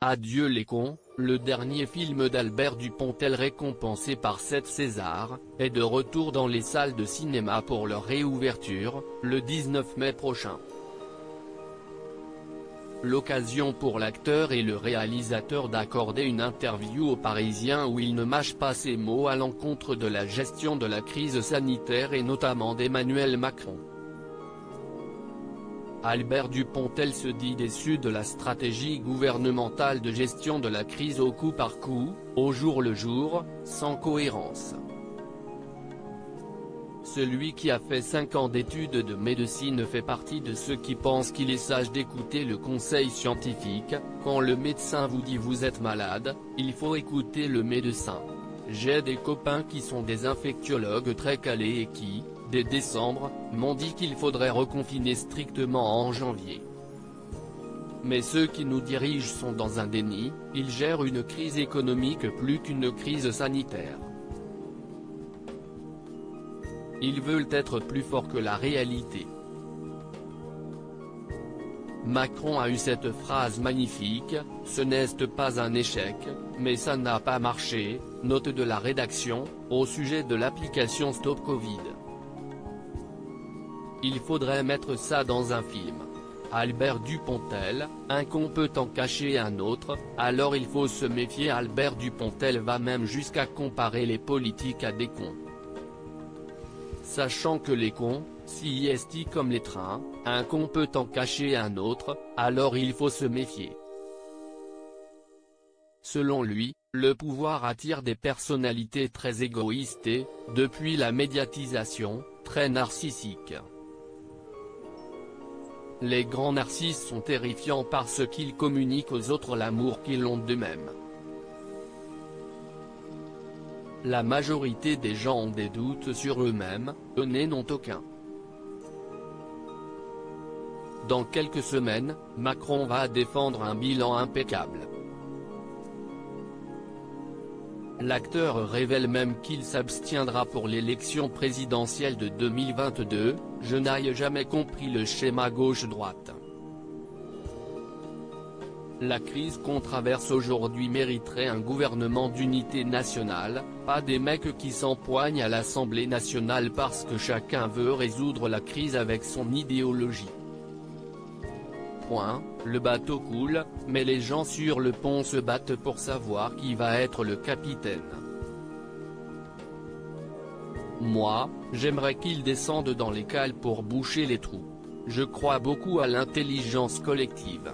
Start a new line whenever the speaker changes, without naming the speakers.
Adieu les cons, le dernier film d'Albert Dupontel récompensé par 7 Césars, est de retour dans les salles de cinéma pour leur réouverture, le 19 mai prochain. L'occasion pour l'acteur et le réalisateur d'accorder une interview aux Parisiens où il ne mâche pas ses mots à l'encontre de la gestion de la crise sanitaire et notamment d'Emmanuel Macron. Albert Dupontel se dit déçu de la stratégie gouvernementale de gestion de la crise au coup par coup, au jour le jour, sans cohérence. Celui qui a fait 5 ans d'études de médecine fait partie de ceux qui pensent qu'il est sage d'écouter le conseil scientifique. Quand le médecin vous dit vous êtes malade, il faut écouter le médecin. J'ai des copains qui sont des infectiologues très calés et qui, dès décembre, m'ont dit qu'il faudrait reconfiner strictement en janvier. Mais ceux qui nous dirigent sont dans un déni, ils gèrent une crise économique plus qu'une crise sanitaire. Ils veulent être plus forts que la réalité. Macron a eu cette phrase magnifique, « Ce n'est pas un échec, mais ça n'a pas marché », note de la rédaction, au sujet de l'application Stop Covid. Il faudrait mettre ça dans un film. Albert Dupontel, un con peut en cacher un autre, alors il faut se méfier. Albert Dupontel va même jusqu'à comparer les politiques à des cons. Sachant que les cons, si est comme les trains, un con peut en cacher un autre, alors il faut se méfier. Selon lui, le pouvoir attire des personnalités très égoïstes et, depuis la médiatisation, très narcissiques. Les grands narcisses sont terrifiants parce qu'ils communiquent aux autres l'amour qu'ils ont d'eux-mêmes. La majorité des gens ont des doutes sur eux-mêmes, eux n'en ont aucun. Dans quelques semaines, Macron va défendre un bilan impeccable. L'acteur révèle même qu'il s'abstiendra pour l'élection présidentielle de 2022, « Je n'ai jamais compris le schéma gauche-droite. La crise qu'on traverse aujourd'hui mériterait un gouvernement d'unité nationale, pas des mecs qui s'empoignent à l'Assemblée nationale parce que chacun veut résoudre la crise avec son idéologie. Point, le bateau coule, mais les gens sur le pont se battent pour savoir qui va être le capitaine. Moi, j'aimerais qu'ils descendent dans les cales pour boucher les trous. Je crois beaucoup à l'intelligence collective.